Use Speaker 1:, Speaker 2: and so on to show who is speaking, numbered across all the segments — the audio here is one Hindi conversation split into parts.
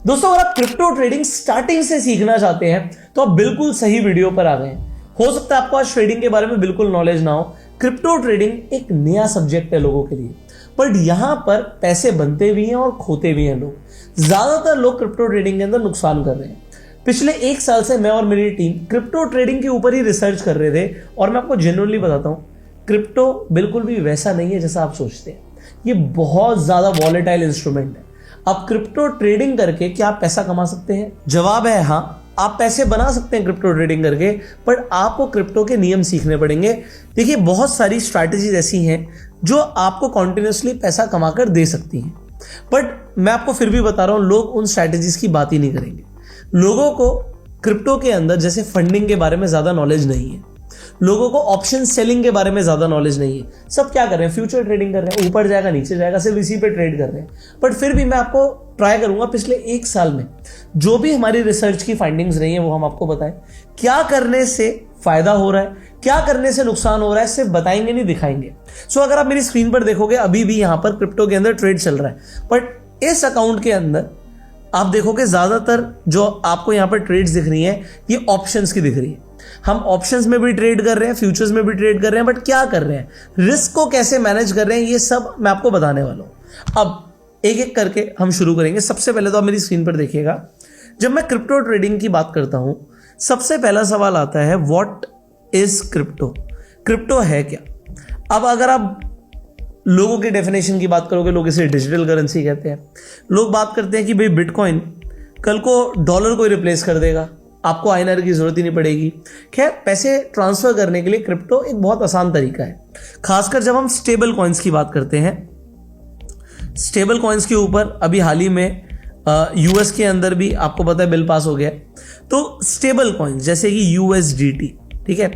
Speaker 1: दोस्तों अगर आप क्रिप्टो ट्रेडिंग स्टार्टिंग से सीखना चाहते हैं तो आप बिल्कुल सही वीडियो पर आ गए हैं। हो सकता है आपको आज ट्रेडिंग के बारे में बिल्कुल नॉलेज ना हो। क्रिप्टो ट्रेडिंग एक नया सब्जेक्ट है लोगों के लिए, बट यहां पर पैसे बनते भी हैं और खोते भी हैं लोग। ज्यादातर लोग क्रिप्टो ट्रेडिंग के अंदर नुकसान कर रहे हैं। पिछले एक साल से मैं और मेरी टीम क्रिप्टो ट्रेडिंग के ऊपर ही रिसर्च कर रहे थे और मैं आपको जेन्युइनली बताता हूं, क्रिप्टो बिल्कुल भी वैसा नहीं है जैसा आप सोचते हैं। ये बहुत ज्यादा वॉलेटाइल इंस्ट्रूमेंट है। आप क्रिप्टो ट्रेडिंग करके क्या आप पैसा कमा सकते हैं? जवाब है हाँ, आप पैसे बना सकते हैं क्रिप्टो ट्रेडिंग करके, पर आपको क्रिप्टो के नियम सीखने पड़ेंगे। देखिए बहुत सारी स्ट्रैटेजीज ऐसी हैं जो आपको कॉन्टिन्यूसली पैसा कमाकर दे सकती हैं, बट मैं आपको फिर भी बता रहा हूं, लोग उन स्ट्रैटेजीज की बात ही नहीं करेंगे। लोगों को क्रिप्टो के अंदर जैसे फंडिंग के बारे में ज्यादा नॉलेज नहीं है, लोगों को ऑप्शन सेलिंग के बारे में ज्यादा नॉलेज नहीं है। सब क्या कर रहे हैं? फ्यूचर ट्रेडिंग कर रहे हैं, ऊपर जाएगा नीचे जाएगा, सिर्फ इसी पे ट्रेड कर रहे हैं। बट फिर भी मैं आपको ट्राई करूंगा पिछले एक साल में जो भी हमारी रिसर्च की फाइंडिंग्स रही हैं वो हम आपको बताएं। क्या करने से फायदा हो रहा है, क्या करने से नुकसान हो रहा है, सिर्फ बताएंगे नहीं, दिखाएंगे। सो अगर आप मेरी स्क्रीन पर देखोगे अभी भी यहां पर क्रिप्टो के अंदर ट्रेड चल रहा है, बट इस अकाउंट के अंदर आप देखोगे ज्यादातर जो आपको यहां पर ट्रेड्स दिख रही हैं ये ऑप्शंस की दिख रही है। हम ऑप्शंस में भी ट्रेड कर रहे हैं, फ्यूचर्स में भी ट्रेड कर रहे हैं, बट क्या कर रहे हैं, रिस्क को कैसे मैनेज कर रहे हैं, ये सब मैं आपको बताने वाला हूं। अब एक एक करके हम शुरू करेंगे। सबसे पहले तो आप मेरी स्क्रीन पर देखिएगा, जब मैं क्रिप्टो ट्रेडिंग की बात करता हूं सबसे पहला सवाल आता है व्हाट इज क्रिप्टो? क्रिप्टो है क्या? अब अगर आप लोगों की डेफिनेशन की बात करोगे, लोग इसे डिजिटल करेंसी कहते हैं। लोग बात करते हैं कि भाई बिटकॉइन कल को डॉलर को रिप्लेस कर देगा, आपको आईएनआर की जरूरत ही नहीं पड़ेगी। खैर, पैसे ट्रांसफर करने के लिए क्रिप्टो एक बहुत आसान तरीका है, खासकर जब हम स्टेबल कॉइन्स की बात करते हैं। स्टेबल कॉइन्स के ऊपर अभी हाल ही में यूएस के अंदर भी आपको पता है बिल पास हो गया। तो स्टेबल कॉइन्स जैसे कि यूएसडीटी, ठीक है,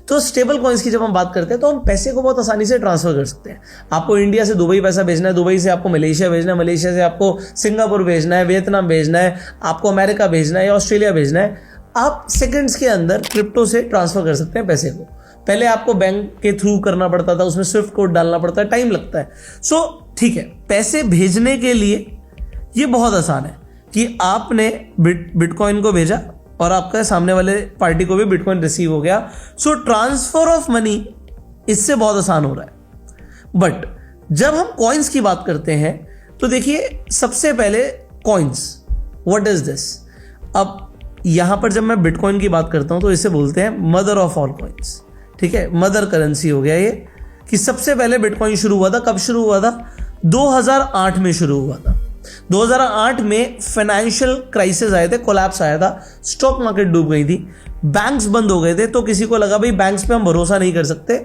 Speaker 1: तो स्टेबल कॉइन्स की जब हम बात करते हैं तो हम पैसे को बहुत आसानी से ट्रांसफर कर सकते हैं। आपको इंडिया से दुबई पैसा भेजना है, दुबई से आपको मलेशिया भेजना है, मलेशिया से आपको सिंगापुर भेजना है, वियतनाम भेजना है, आपको अमेरिका भेजना है या ऑस्ट्रेलिया भेजना है, आप सेकंड्स के अंदर क्रिप्टो से ट्रांसफर कर सकते हैं पैसे को। पहले आपको बैंक के थ्रू करना पड़ता था, उसमें स्विफ्ट कोड डालना पड़ता है, टाइम लगता है। सो ठीक है, पैसे भेजने के लिए ये बहुत आसान है कि आपने बिटकॉइन को भेजा और आपका सामने वाले पार्टी को भी बिटकॉइन रिसीव हो गया। सो ट्रांसफर ऑफ मनी इससे बहुत आसान हो रहा है। बट जब हम कॉइन्स की बात करते हैं तो देखिए सबसे पहले कॉइन्स, व्हाट इज दिस? अब यहां पर जब मैं बिटकॉइन की बात करता हूं तो इसे बोलते हैं मदर ऑफ ऑल कॉइन्स, ठीक है, मदर करेंसी हो गया ये। कि सबसे पहले बिटकॉइन शुरू हुआ था, कब शुरू हुआ था? 2008 में शुरू हुआ था। 2008 में फाइनेंशियल क्राइसिस आए थे, कोलैप्स आया था, स्टॉक मार्केट डूब गई थी, बैंक्स बंद हो गए थे, तो किसी को लगा भाई बैंक्स पे हम भरोसा नहीं कर सकते,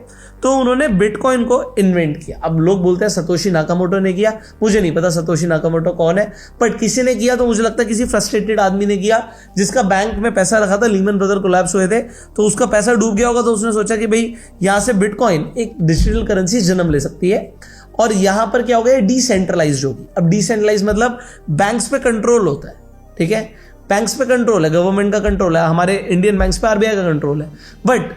Speaker 1: तो उन्होंने बिटकॉइन को इन्वेंट किया। अब लोग बोलते हैं सतोशी नाकामोटो ने किया, मुझे नहीं पता सतोशी नाकामोटो कौन है, बट किसी ने किया, तो मुझे लगता है किसी फ्रस्ट्रेटेड आदमी ने किया जिसका बैंक में पैसा रखा था, लीमन ब्रदर कोलैप्स हुए थे, तो उसका पैसा डूब गया होगा, तो उसने सोचा कि भाई यहां से बिटकॉइन एक डिजिटल करेंसी जन्म ले सकती है और यहां पर क्या हो गया, डिसेंट्रलाइज्ड होगी। अब डिसेंट्रलाइज मतलब बैंक्स पे कंट्रोल होता है, ठीक है, बैंक्स पे कंट्रोल है, गवर्नमेंट का कंट्रोल है, हमारे इंडियन बैंक्स पे आरबीआई का कंट्रोल है, बट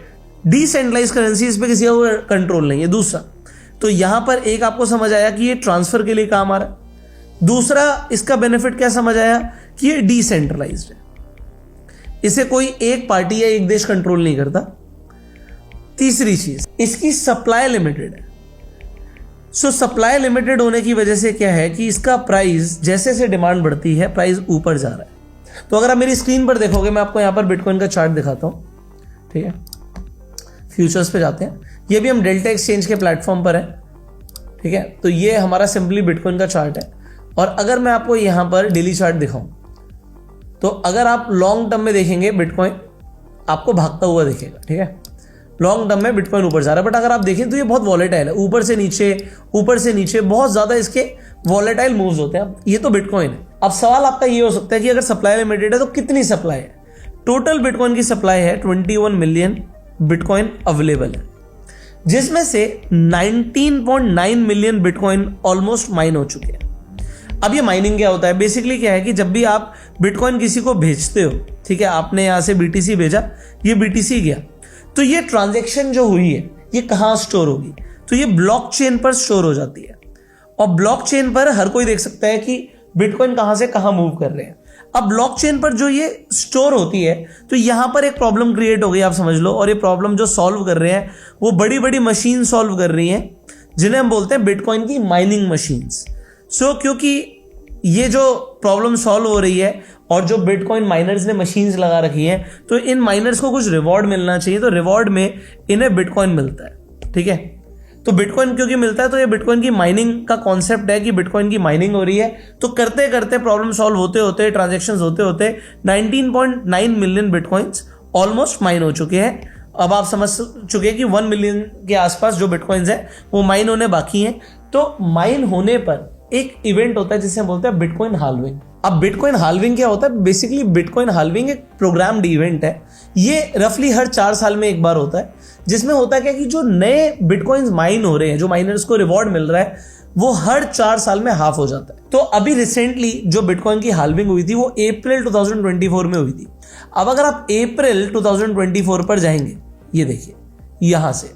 Speaker 1: डिसेंट्रलाइज करेंसीज पे किसी का कंट्रोल नहीं है। दूसरा, तो यहां पर एक आपको समझ आया कि ये ट्रांसफर के लिए काम आ रहा है। दूसरा, इसका बेनिफिट क्या समझ आया कि ये डिसेंट्रलाइज्ड है, इसे कोई एक पार्टी या एक देश कंट्रोल नहीं करता। तीसरी चीज, इसकी सप्लाई लिमिटेड है। सो सप्लाई लिमिटेड होने की वजह से क्या है कि इसका प्राइस जैसे जैसे डिमांड बढ़ती है प्राइस ऊपर जा रहा है। तो अगर आप मेरी स्क्रीन पर देखोगे, मैं आपको यहां पर बिटकॉइन का चार्ट दिखाता हूं, ठीक है, फ्यूचर्स पे जाते हैं। ये भी हम डेल्टा एक्सचेंज के प्लेटफॉर्म पर है, ठीक है, तो ये हमारा सिंपली बिटकॉइन का चार्ट है। और अगर मैं आपको यहां पर डेली चार्ट दिखाऊं तो अगर आप लॉन्ग टर्म में देखेंगे बिटकॉइन आपको भागता हुआ दिखेगा, ठीक है, लॉन्ग टर्म में बिटकॉइन ऊपर जा रहा है। बट अगर आप देखें तो ये बहुत वॉलेटाइल है, ऊपर से नीचे बहुत ज्यादा इसके वॉलेटाइल मूव्स होते हैं। ये तो बिटकॉइन है। अब सवाल आपका ये हो सकता है कि अगर सप्लाई लिमिटेड है तो कितनी सप्लाई है? टोटल बिटकॉइन की सप्लाई है 21 मिलियन बिटकॉइन अवेलेबल है, जिसमें से 19.9 मिलियन बिटकॉइन ऑलमोस्ट माइन हो चुके हैं। अब ये माइनिंग क्या होता है? बेसिकली क्या है कि जब भी आप बिटकॉइन किसी को भेजते हो, ठीक है, आपने यहां से बीटीसी भेजा, ये बीटीसी गया, तो ये ट्रांजैक्शन जो हुई है ये कहां स्टोर होगी? तो ये ब्लॉकचेन पर स्टोर हो जाती है और ब्लॉकचेन पर हर कोई देख सकता है कि बिटकॉइन कहां से कहां मूव कर रहे हैं। अब ब्लॉकचेन पर जो ये स्टोर होती है तो यहां पर एक प्रॉब्लम क्रिएट हो गई, आप समझ लो, और ये प्रॉब्लम जो सॉल्व कर रहे हैं वो बड़ी बड़ी मशीन सॉल्व कर रही हैं जिन्हें हम बोलते हैं बिटकॉइन की माइनिंग मशीन्स। क्योंकि ये जो प्रॉब्लम सॉल्व हो रही है और जो बिटकॉइन माइनर्स ने मशीन्स लगा रखी हैं तो इन माइनर्स को कुछ रिवॉर्ड मिलना चाहिए, तो रिवॉर्ड में इन्हें बिटकॉइन मिलता है। ठीक है, तो बिटकॉइन क्योंकि मिलता है तो ये बिटकॉइन की माइनिंग का कॉन्सेप्ट है कि बिटकॉइन की माइनिंग हो रही है। तो करते करते प्रॉब्लम सॉल्व होते होते ट्रांजेक्शंस होते होते 19.9 मिलियन बिटकॉइंस ऑलमोस्ट माइन हो चुके हैं। अब आप समझ चुके हैं कि 1 मिलियन के आसपास जो बिटकॉइंस है वो माइन होने बाकी हैं। तो माइन होने पर एक इवेंट होता है जिसे हम बोलते हैं बिटकॉइन हाल्विंग। अब बिटकॉइन हाल्विंग क्या होता है? बेसिकली बिटकॉइन हाल्विंग एक प्रोग्राम्ड इवेंट है। ये रफली हर 4 साल में एक बार होता है, जिसमें होता है क्या कि जो नए बिटकॉइंस माइन हो रहे हैं, जो माइनर्स को रिवॉर्ड मिल रहा है, वो हर 4 साल में हाफ हो जाता है। तो अभी रिसेंटली जो बिटकॉइन की हाल्विंग हुई थी वो अप्रैल 2024 में हुई थी। अब अगर आप अप्रैल 2024 पर जाएंगे, ये देखिए यहां से,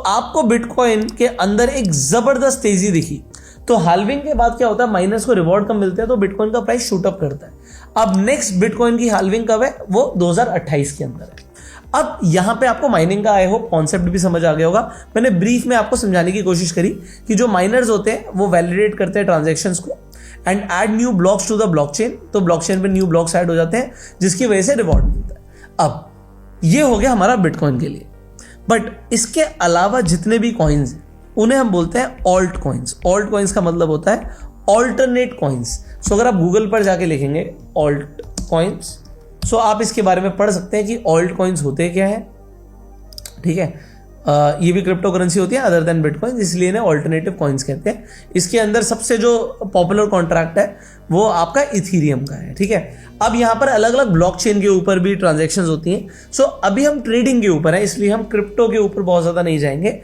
Speaker 1: आपको बिटकॉइन के अंदर एक जबरदस्त तेजी दिखी। तो हाल्विंग के बाद क्या होता है, माइनर्स को रिवॉर्ड कम मिलते हैं तो बिटकॉइन का प्राइस शूट अप करता है। अब नेक्स्ट बिटकॉइन की हाल्विंग कब है? वो 2028 के अंदर है। अब यहां पे आपको माइनिंग का आई होप कॉन्सेप्ट भी समझ आ गया होगा। मैंने ब्रीफ में आपको समझाने की कोशिश करी कि जो माइनर्स होते हैं वो वैलिडेट करते हैं ट्रांजैक्शंस को and add new blocks to the blockchain. तो ब्लॉकचेन पे न्यू ब्लॉक्स ऐड हो जाते हैं जिसकी वजह से रिवॉर्ड मिलता है। अब ये हो गया हमारा बिटकॉइन के लिए, बट इसके अलावा जितने भी कॉइन्स हैं उन्हें हम बोलते हैं ऑल्ट कॉइन्स। ऑल्ट कॉइन्स का मतलब होता है ऑल्टरनेट कॉइन्स। अगर आप गूगल पर जाके लिखेंगे ऑल्ट कॉइन्स, आप इसके बारे में पढ़ सकते हैं कि ऑल्ट कॉइन्स होते क्या है। ठीक है, ये भी क्रिप्टो करेंसी होती है अदर देन बिटकॉइन, इसलिए इन्हें ऑल्टरनेटिव कॉइन्स कहते हैं। इसके अंदर सबसे जो पॉपुलर कॉन्ट्रैक्ट है वो आपका इथीरियम का है। ठीक है, अब यहाँ पर अलग अलग ब्लॉकचेन के ऊपर भी ट्रांजैक्शंस होती हैं। अभी हम ट्रेडिंग के ऊपर है, इसलिए हम क्रिप्टो के ऊपर बहुत ज़्यादा नहीं जाएंगे।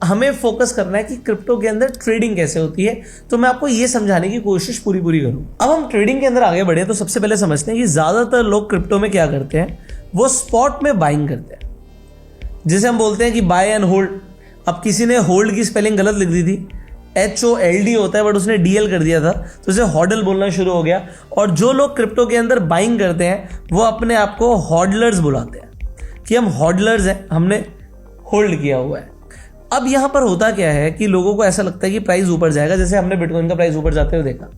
Speaker 1: हमें फोकस करना है कि क्रिप्टो के अंदर ट्रेडिंग कैसे होती है, तो मैं आपको ये समझाने की कोशिश पूरी करूँ। अब हम ट्रेडिंग के अंदर आगे बढ़े तो सबसे पहले समझते हैं कि ज़्यादातर लोग क्रिप्टो में क्या करते हैं, वो स्पॉट में बाइंग करते हैं, जिसे हम बोलते हैं कि बाय एंड होल्ड। अब किसी ने होल्ड की स्पेलिंग गलत लिख दी थी, HOLD होता है बट उसने DL कर दिया था, तो उसे हॉडल बोलना शुरू हो गया। और जो लोग क्रिप्टो के अंदर बाइंग करते हैं वो अपने आप को हॉडलर्स बुलाते हैं कि हम हॉडलर्स हैं, हमने होल्ड किया हुआ है। अब यहां पर होता क्या है कि लोगों को ऐसा लगता है कि प्राइस ऊपर जाएगा, जैसे हमने बिटकॉइन का प्राइस ऊपर जाते हुए देखा।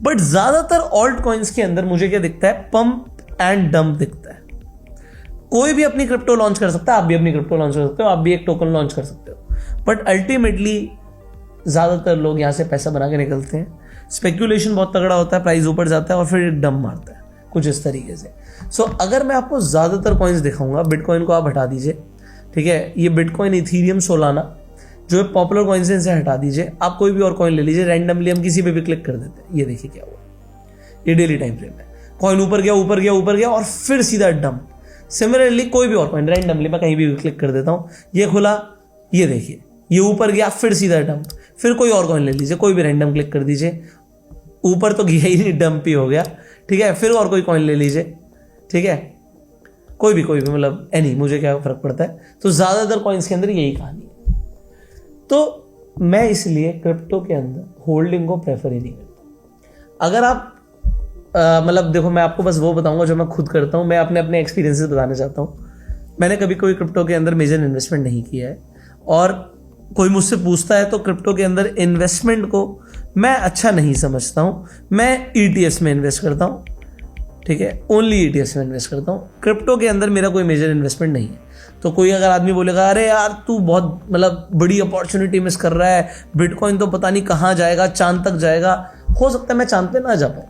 Speaker 1: बट ज्यादातर ऑल्ट कॉइन्स के अंदर मुझे क्या दिखता है, पंप एंड डंप दिखता है। कोई भी अपनी क्रिप्टो लॉन्च कर सकता है, आप भी अपनी क्रिप्टो लॉन्च कर सकते हो, आप भी एक टोकन लॉन्च कर सकते हो, बट अल्टीमेटली ज्यादातर लोग यहां से पैसा बना के निकलते हैं। स्पेक्यूलेशन बहुत तगड़ा होता है, प्राइस ऊपर जाता है और फिर डंप मारता है कुछ इस तरीके से। अगर मैं आपको ज्यादातर कॉइन्स दिखाऊंगा, बिटकॉइन को आप हटा दीजिए, ठीक है, ये बिटकॉइन, इथीरियम, सोलाना जो पॉपुलर कॉइन्स हैं इनसे हटा दीजिए, आप कोई भी और कॉइन ले लीजिए, रैंडमली हम किसी पे भी क्लिक कर देते हैं। ये देखिए क्या हुआ, ये डेली टाइम फ्रेम है, कॉइन ऊपर गया ऊपर गया ऊपर गया और फिर सीधा डंप। सिमिलरली कोई भी और कॉइन रैंडमली मैं कहीं भी क्लिक कर देता हूं, ये खुला, ये देखिए ये ऊपर गया फिर सीधा डंप। फिर कोई और कॉइन ले लीजिए, कोई भी रैंडम क्लिक कर दीजिए, ऊपर तो गया ही नहीं, डंप ही हो गया। ठीक है, फिर और कोई कॉइन ले लीजिए, ठीक है, कोई भी मतलब एनी, मुझे क्या फर्क पड़ता है। तो ज्यादातर कॉइन्स के अंदर यही कहानी है। तो मैं इसलिए क्रिप्टो के अंदर होल्डिंग को प्रेफर ही नहीं करता। अगर आप मतलब देखो, मैं आपको बस वो बताऊंगा जो मैं खुद करता हूं, मैं अपने एक्सपीरियंसेस बताना चाहता हूं। मैंने कभी कोई क्रिप्टो के अंदर मेजर इन्वेस्टमेंट नहीं किया है, और कोई मुझसे पूछता है तो क्रिप्टो के अंदर इन्वेस्टमेंट को मैं अच्छा नहीं समझता हूं। मैं ETFs में इन्वेस्ट करता हूं, ठीक है, ओनली ETFs में इन्वेस्ट करता हूं। क्रिप्टो के अंदर मेरा कोई मेजर इन्वेस्टमेंट नहीं है। तो कोई अगर आदमी बोलेगा अरे यार तू बहुत मतलब बड़ी अपॉर्चुनिटी मिस कर रहा है, बिटकॉइन तो पता नहीं कहाँ जाएगा, चांद तक जाएगा, हो सकता है मैं चांद पे ना जा पाऊँ,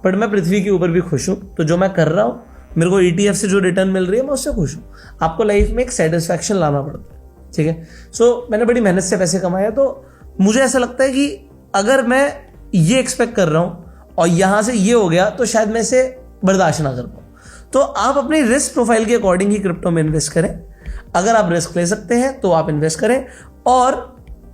Speaker 1: बट मैं पृथ्वी के ऊपर भी खुश हूँ। तो जो मैं कर रहा हूँ, मेरे को ETF से जो रिटर्न मिल रही है मैं उससे खुश हूँ। आपको लाइफ में एक सेटिस्फैक्शन लाना पड़ता है, ठीक है। मैंने बड़ी मेहनत से पैसे कमाए, तो मुझे ऐसा लगता है कि अगर मैं ये एक्सपेक्ट कर रहा हूँ और यहाँ से ये हो गया तो शायद मैं इसे बर्दाश्त ना कर पाऊँ। तो आप अपनी रिस्क प्रोफाइल के अकॉर्डिंग ही क्रिप्टो में इन्वेस्ट करें। अगर आप रिस्क ले सकते हैं तो आप इन्वेस्ट करें और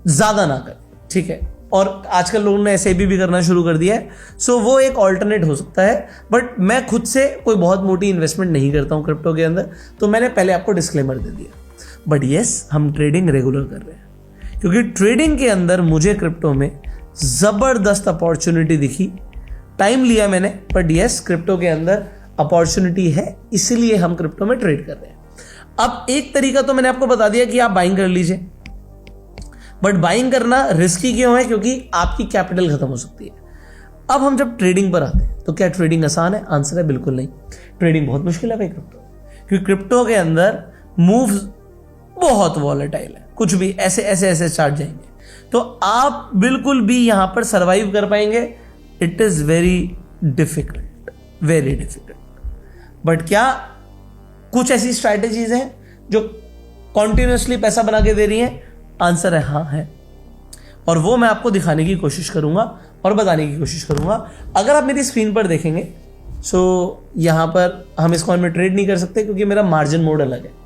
Speaker 1: ज़्यादा ना करें, ठीक है। और आजकल लोगों ने SIP भी करना शुरू कर दिया है, वो एक ऑल्टरनेट हो सकता है। बट मैं खुद से कोई बहुत मोटी इन्वेस्टमेंट नहीं करता हूँ क्रिप्टो के अंदर, तो मैंने पहले आपको डिस्क्लेमर दे दिया। बट येस, हम ट्रेडिंग रेगुलर कर रहे हैं, क्योंकि ट्रेडिंग के अंदर मुझे क्रिप्टो में ज़बरदस्त अपॉर्चुनिटी दिखी टाइम लिया मैंने, बट यस क्रिप्टो के अंदर अपॉर्चुनिटी है, इसीलिए हम क्रिप्टो में ट्रेड कर रहे हैं। अब एक तरीका तो मैंने आपको बता दिया कि आप बाइंग कर लीजिए, बट बाइंग करना रिस्की क्यों है? क्योंकि आपकी कैपिटल खत्म हो सकती है। अब हम जब ट्रेडिंग पर आते हैं तो क्या ट्रेडिंग आसान है? आंसर है बिल्कुल नहीं, ट्रेडिंग बहुत मुश्किल है भाई क्रिप्टो, क्योंकि क्रिप्टो के अंदर मूव्स बहुत वॉलेटाइल है, कुछ भी ऐसे ऐसे ऐसे चार्ट जाएंगे, तो आप बिल्कुल भी यहां पर सर्वाइव कर पाएंगे? It is very difficult, very difficult. But क्या कुछ ऐसी स्ट्रैटेजीज हैं जो कॉन्टिन्यूसली पैसा बना के दे रही हैं? आंसर है हाँ है, और वो मैं आपको दिखाने की कोशिश करूंगा और बताने की कोशिश करूंगा। अगर आप मेरी स्क्रीन पर देखेंगे सो यहां पर हम इस कॉइन में ट्रेड नहीं कर सकते क्योंकि मेरा मार्जिन मोड अलग है।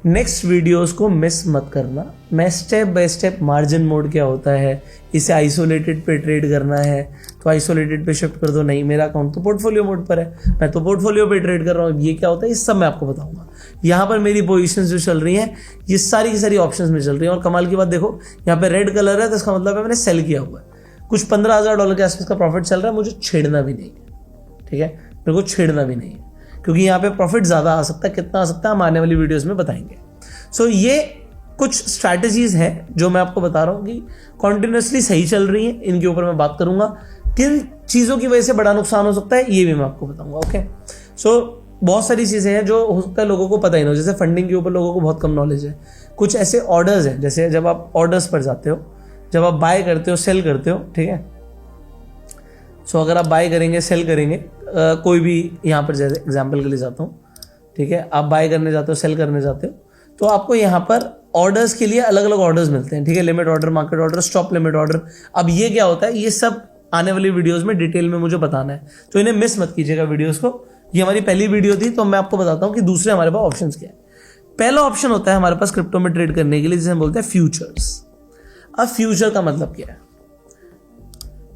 Speaker 1: नेक्स्ट वीडियोस को मिस मत करना, मैं step by step margin mode क्या होता है, इसे आइसोलेटेड पे ट्रेड करना है तो आइसोलेटेड पे शिफ्ट कर दो, नहीं मेरा अकाउंट तो पोर्टफोलियो मोड पर है, मैं तो पोर्टफोलियो पे ट्रेड कर रहा हूँ, ये क्या होता है ये सब मैं आपको बताऊंगा। यहाँ पर मेरी पोजीशंस जो चल रही हैं ये सारी की सारी ऑप्शंस में चल रही हैं, और कमाल की बात देखो यहाँ पे रेड कलर है तो इसका मतलब है मैंने सेल किया हुआ है, कुछ $15,000 के आसपास का प्रॉफिट चल रहा है, मुझे छेड़ना भी नहीं है, ठीक है, मेरे को छेड़ना भी नहीं है क्योंकि यहाँ पे प्रॉफिट ज़्यादा आ सकता है, कितना आ सकता है हम आने वाली वीडियोस में बताएंगे। सो ये कुछ स्ट्रैटेजीज हैं जो मैं आपको बता रहा हूँ कि कॉन्टिन्यूसली सही चल रही हैं, इनके ऊपर मैं बात करूंगा। किन चीज़ों की वजह से बड़ा नुकसान हो सकता है ये भी मैं आपको बताऊंगा। ओके, सो बहुत सारी चीज़ें हैं जो हो सकता है लोगों को पता ही ना हो, जैसे फंडिंग के ऊपर लोगों को बहुत कम नॉलेज है। कुछ ऐसे ऑर्डर्स हैं, जैसे जब आप ऑर्डर्स पर जाते हो, जब आप बाय करते हो सेल करते हो, ठीक है, सो अगर आप बाय करेंगे सेल करेंगे, कोई भी यहाँ पर जैसे एग्जाम्पल के लिए जाता हूँ, ठीक है, आप बाय करने जाते हो सेल करने जाते हो तो आपको यहाँ पर ऑर्डर्स के लिए अलग अलग ऑर्डर्स मिलते हैं, ठीक है, limit order, market order, stop limit order. अब ये क्या होता है ये सब आने वाली वीडियोस में डिटेल में मुझे बताना है, तो इन्हें मिस मत कीजिएगा वीडियोस को। ये हमारी पहली वीडियो थी तो मैं आपको बताता हूँ कि दूसरे हमारे पास ऑप्शंस क्या है। पहला ऑप्शन होता है हमारे पास क्रिप्टो में ट्रेड करने के लिए जिसे हम बोलते हैं फ्यूचर्स। अब फ्यूचर का मतलब क्या है?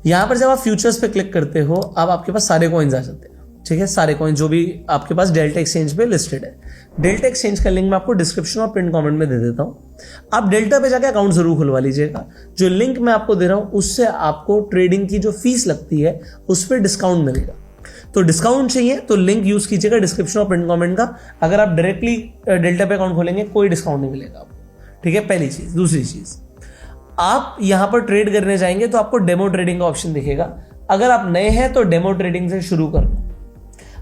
Speaker 1: यहां पर जब आप फ्यूचर्स पे क्लिक करते हो अब आपके पास सारे कॉइन्स आ जाते हैं, ठीक है, सारे कॉइन जो भी आपके पास डेल्टा एक्सचेंज पे लिस्टेड है। डेल्टा एक्सचेंज का लिंक मैं आपको डिस्क्रिप्शन और पिन कमेंट में दे देता हूं, आप डेल्टा पे जाके अकाउंट जरूर खुलवा लीजिएगा। जो लिंक मैं आपको दे रहा हूं उससे आपको ट्रेडिंग की जो फीस लगती है उस पर डिस्काउंट मिलेगा, तो डिस्काउंट चाहिए तो लिंक यूज कीजिएगा डिस्क्रिप्शन और पिन कमेंट का। अगर आप डायरेक्टली डेल्टा पे अकाउंट खोलेंगे कोई डिस्काउंट नहीं मिलेगा आपको, ठीक है, पहली चीज। दूसरी चीज, आप यहां पर ट्रेड करने जाएंगे तो आपको डेमो ट्रेडिंग का ऑप्शन दिखेगा। अगर आप नए हैं तो डेमो ट्रेडिंग से शुरू करना,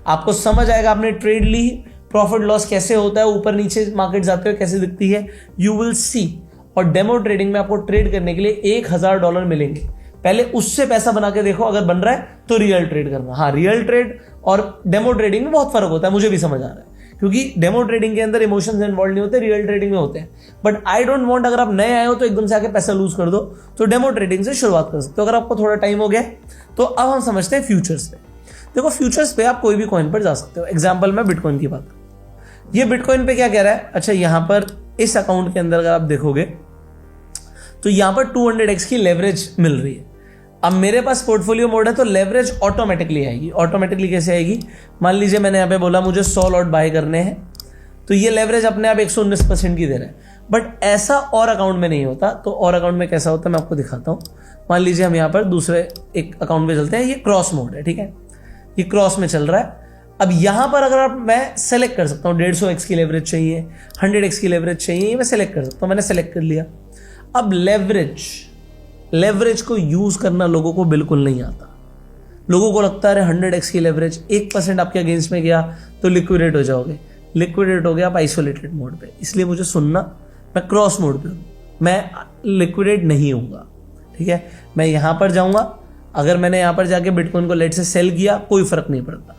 Speaker 1: आपको समझ आएगा, आपने ट्रेड ली, प्रॉफिट लॉस कैसे होता है, ऊपर नीचे मार्केट जाते हुए कैसे दिखती है, यू विल सी। और डेमो ट्रेडिंग में आपको ट्रेड करने के लिए $1,000 मिलेंगे, पहले उससे पैसा बना के देखो, अगर बन रहा है तो रियल ट्रेड करना। हाँ, रियल ट्रेड और डेमो ट्रेडिंग में बहुत फर्क होता है, मुझे भी समझ आ रहा है, क्योंकि डेमो ट्रेडिंग के अंदर इमोशंस इन्वॉल्व नहीं होते, रियल ट्रेडिंग में होते हैं। बट आई डोंट वांट, अगर आप नए आए हो तो एकदम से आके पैसा लूज कर दो, तो डेमो ट्रेडिंग से शुरुआत कर सकते हो। अगर आपको थोड़ा टाइम हो गया तो अब हम समझते हैं फ्यूचर्स पे। देखो फ्यूचर्स पे आप कोई भी कॉइन पर जा सकते हो। एग्जांपल मैं बिटकॉइन की बात, ये बिटकॉइन पे क्या कह रहा है, अच्छा यहां पर इस अकाउंट के अंदर अगर आप देखोगे तो यहां पर 200x की लेवरेज मिल रही है। अब मेरे पास पोर्टफोलियो मोड है तो लेवरेज ऑटोमेटिकली आएगी। ऑटोमेटिकली कैसे आएगी? मान लीजिए मैंने यहाँ पे बोला मुझे 100 लॉट बाय करने हैं, तो ये लेवरेज अपने आप 119% की दे रहा है। बट ऐसा और अकाउंट में नहीं होता, तो और अकाउंट में कैसा होता है मैं आपको दिखाता हूँ। मान लीजिए हम यहाँ पर दूसरे एक अकाउंट पे चलते हैं, ये क्रॉस मोड है, ठीक है, ये क्रॉस में चल रहा है। अब यहां पर अगर मैं सेलेक्ट कर सकता हूं, 150x की लेवरेज चाहिए, 100x की लेवरेज चाहिए, मैं सेलेक्ट कर सकता हूं, मैंने सेलेक्ट कर लिया। अब लेवरेज को यूज करना लोगों को बिल्कुल नहीं आता। लोगों को लगता है 100x की लेवरेज 1% आपके अगेंस्ट में गया तो लिक्विडेट हो जाओगे। लिक्विडेट हो गया आप आइसोलेटेड मोड पे, इसलिए मुझे सुनना, मैं क्रॉस मोड पे हूं, मैं लिक्विडेट नहीं होऊंगा, ठीक है। मैं यहां पर जाऊंगा, अगर मैंने यहां पर जाके बिटकॉइन को लेट से सेल किया कोई फर्क नहीं पड़ता,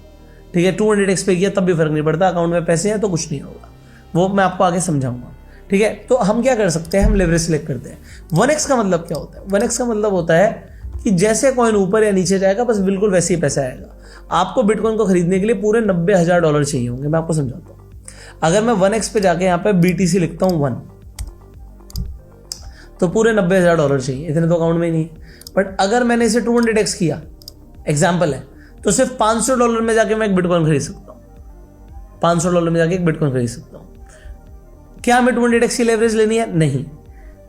Speaker 1: ठीक है, 200x पे किया तब भी फर्क नहीं पड़ता, अकाउंट में पैसे हैं तो कुछ नहीं होगा, वो मैं आपको आगे समझाऊंगा, ठीक है। तो हम क्या कर सकते हैं, हम लेवरेज सिलेक्ट करते हैं। 1x का मतलब क्या होता है? 1x का मतलब होता है कि जैसे कॉइन ऊपर या नीचे जाएगा बस बिल्कुल वैसे ही पैसा आएगा। आपको बिटकॉइन को खरीदने के लिए पूरे $90,000 चाहिए होंगे, मैं आपको समझाता हूँ। अगर मैं 1x पे जाके यहाँ पे BTC लिखता हूँ 1, तो पूरे $90,000 चाहिए, इतने तो अकाउंट में ही नहीं है। बट अगर मैंने इसे 200x किया, एग्जाम्पल है, तो सिर्फ $500 में जाके मैं एक बिटकॉइन खरीद सकता हूँ। $500 में जाके एक बिटकॉइन खरीद सकता हूँ। क्या हमें 200x की लेवरेज लेनी है? नहीं।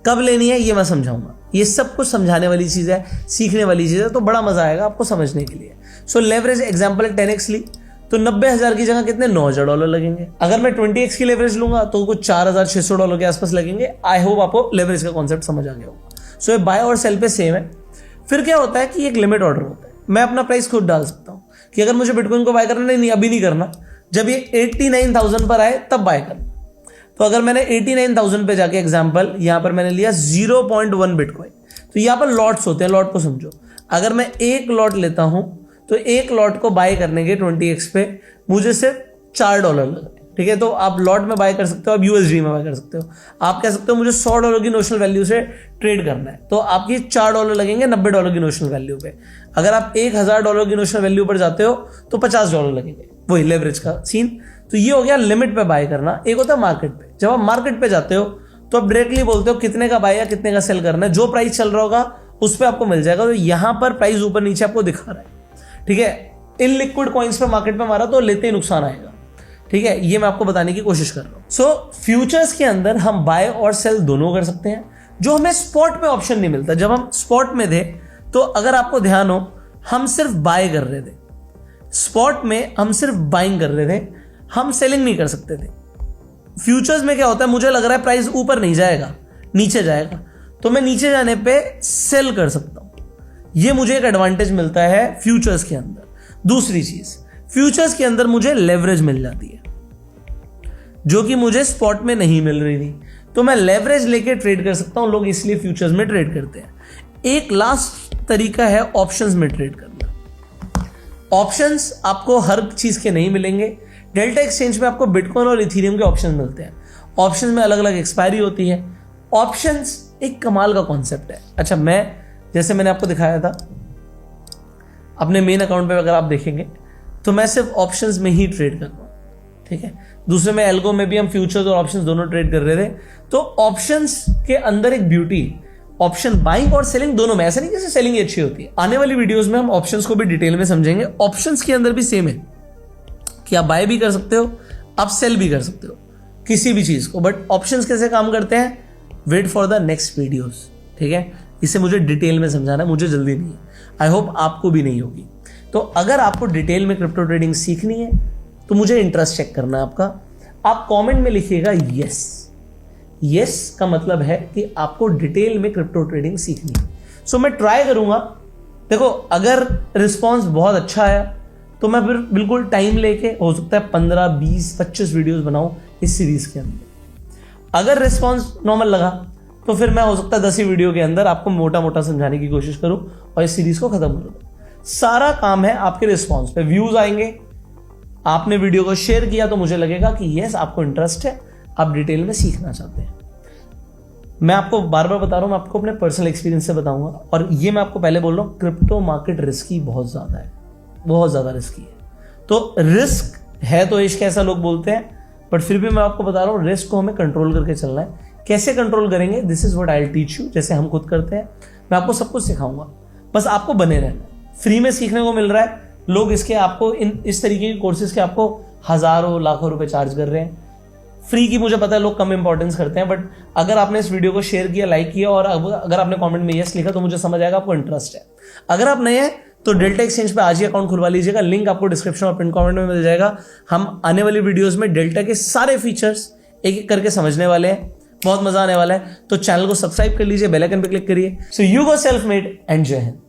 Speaker 1: कब लेनी है ये मैं समझाऊंगा। ये सब कुछ समझाने वाली चीज़ है, सीखने वाली चीज़ है, तो बड़ा मजा आएगा आपको समझने के लिए। सो लेवरेज एग्जाम्पल 10x ली तो $90,000 की जगह कितने $9,000 लगेंगे। अगर मैं 20x की लेवरेज लूंगा तो कुछ $4,600 के आसपास लगेंगे। आई होप आपको लेवरेज का कॉन्सेप्ट समझ आ गया होगा। सो ये बाय और सेल पे सेम है। फिर क्या होता है कि एक लिमिट ऑर्डर होता है, मैं अपना प्राइस खुद डाल सकता हूँ कि अगर मुझे बिटकॉइन को बाय करना नहीं अभी नहीं करना, जब ये 89,000 पर आए तब बाय करना। तो अगर मैंने 89,000 पे जाके एग्जांपल यहां पर मैंने लिया 0.1 बिटकॉइन, तो यहां पर लॉट्स होते हैं, लॉट को समझो। अगर मैं एक लॉट लेता हूं तो एक लॉट को बाय करने के 20x पे मुझे सिर्फ $4 लग रहे हैं, ठीक है। तो आप लॉट में बाय कर सकते हो, आप USD में बाय कर सकते हो। आप कह सकते हो मुझे $100 की नोशनल वैल्यू से ट्रेड करना है, तो आपकी $4 लगेंगे $90 की नोशनल वैल्यू पे। अगर आप $1,000 की नोशनल वैल्यू पर जाते हो तो $50 लगेंगे, वही लेवरेज का सीन। तो ये हो गया लिमिट पे बाय करना। एक होता है मार्केट पे। जब आप मार्केट पे जाते हो तो आप डायरेक्टली बोलते हो कितने का बाय या कितने का सेल करना है, जो प्राइस चल रहा होगा उस पर आपको मिल जाएगा। तो यहां पर प्राइस ऊपर नीचे आपको दिखा रहा है, ठीक है। इन लिक्विड कॉइन्स पे मार्केट पे मारा तो लेते ही नुकसान आएगा, ठीक है। ये मैं आपको बताने की कोशिश कर रहा हूं। सो फ्यूचर्स के अंदर हम बाय और सेल दोनों कर सकते हैं, जो हमें स्पॉट में ऑप्शन नहीं मिलता। जब हम स्पॉट में थे तो अगर आपको ध्यान हो हम सिर्फ बाय कर रहे थे, स्पॉट में हम सिर्फ बाइंग कर रहे थे, हम सेलिंग नहीं कर सकते थे। फ्यूचर्स में क्या होता है, मुझे लग रहा है प्राइस ऊपर नहीं जाएगा नीचे जाएगा, तो मैं नीचे जाने पे सेल कर सकता हूं। ये मुझे एक एडवांटेज मिलता है फ्यूचर्स के अंदर। दूसरी चीज, फ्यूचर्स के अंदर मुझे लेवरेज मिल जाती है जो कि मुझे स्पॉट में नहीं मिल रही थी, तो मैं लेवरेज लेके ट्रेड कर सकता हूं। लोग इसलिए फ्यूचर्स में ट्रेड करते हैं। एक लास्ट तरीका है ऑप्शंस में ट्रेड करना। ऑप्शंस आपको हर चीज के नहीं मिलेंगे। डेल्टा एक्सचेंज में आपको बिटकॉइन और इथेरियम के ऑप्शन मिलते हैं। ऑप्शंस में अलग अलग एक्सपायरी होती है। ऑप्शंस एक कमाल का कॉन्सेप्ट है। अच्छा, मैं जैसे मैंने आपको दिखाया था अपने मेन अकाउंट पे, अगर आप देखेंगे तो मैं सिर्फ ऑप्शंस में ही ट्रेड कर रहा हूँ, ठीक है। दूसरे में एल्गो में भी हम फ्यूचर्स और ऑप्शंस दोनों ट्रेड कर रहे थे। तो ऑप्शंस के अंदर एक ब्यूटी, ऑप्शन बाइंग और सेलिंग दोनों में, ऐसा नहीं कि सेलिंग अच्छी होती है। आने वाली वीडियोस में हम ऑप्शंस को भी डिटेल में समझेंगे। ऑप्शंस के अंदर भी सेम है कि आप बाय भी कर सकते हो, आप सेल भी कर सकते हो किसी भी चीज को। बट ऑप्शंस कैसे काम करते हैं, wait for the next videos, ठीक है। इसे मुझे डिटेल में समझाना है, मुझे जल्दी नहीं है, आई होप आपको भी नहीं होगी। तो अगर आपको डिटेल में क्रिप्टो ट्रेडिंग सीखनी है तो मुझे इंटरेस्ट चेक करना है आपका। आप कमेंट में लिखिएगा यस। यस का मतलब है कि आपको डिटेल में क्रिप्टो ट्रेडिंग सीखनी है। सो मैं ट्राई करूंगा। देखो, अगर रिस्पॉन्स बहुत अच्छा आया तो मैं फिर बिल्कुल टाइम लेके, हो सकता है 15, 20, 25 वीडियोस बनाऊं इस सीरीज के अंदर। अगर रिस्पॉन्स नॉर्मल लगा तो फिर मैं हो सकता है 10 ही वीडियो के अंदर आपको मोटा मोटा समझाने की कोशिश करूं और इस सीरीज को खत्म कर दूं। सारा काम है आपके रिस्पॉन्स पे। व्यूज आएंगे, आपने वीडियो को शेयर किया तो मुझे लगेगा कि यस आपको इंटरेस्ट है, आप डिटेल में सीखना चाहते हैं। मैं आपको बार बार बता रहा हूं, मैं आपको अपने पर्सनल एक्सपीरियंस से बताऊंगा। और ये मैं आपको पहले बोल रहा हूं, क्रिप्टो मार्केट रिस्की बहुत ज्यादा है, बहुत ज्यादा रिस्की है। तो रिस्क है तो इश्क, ऐसा लोग बोलते हैं, बट फिर भी मैं आपको बता रहा हूं रिस्क को हमें कंट्रोल करके चलना है। कैसे कंट्रोल करेंगे, this is what I will teach you. जैसे हम खुद करते हैं, मैं आपको सब कुछ सिखाऊंगा, बस आपको बने रहना। फ्री में सीखने को मिल रहा है। लोग इसके आपको इस तरीके के कोर्सेज के आपको हजारों लाखों रुपए चार्ज कर रहे हैं। फ्री की मुझे पता है लोग कम इंपॉर्टेंस करते हैं, बट अगर आपने इस वीडियो को शेयर किया, लाइक किया और अगर आपने कमेंट में यस लिखा तो मुझे समझ आएगा आपको इंटरेस्ट है। अगर आप नए हैं तो डेल्टा एक्सचेंज पे आज ही अकाउंट खुलवा लीजिएगा। लिंक आपको डिस्क्रिप्शन और पिन कमेंट में मिल जाएगा। हम आने वाली वीडियोस में डेल्टा के सारे फीचर्स एक एक करके समझने वाले हैं, बहुत मजा आने वाला है। तो चैनल को सब्सक्राइब कर लीजिए, बेल आइकन पे क्लिक करिए। So you go self made and जय हिंद।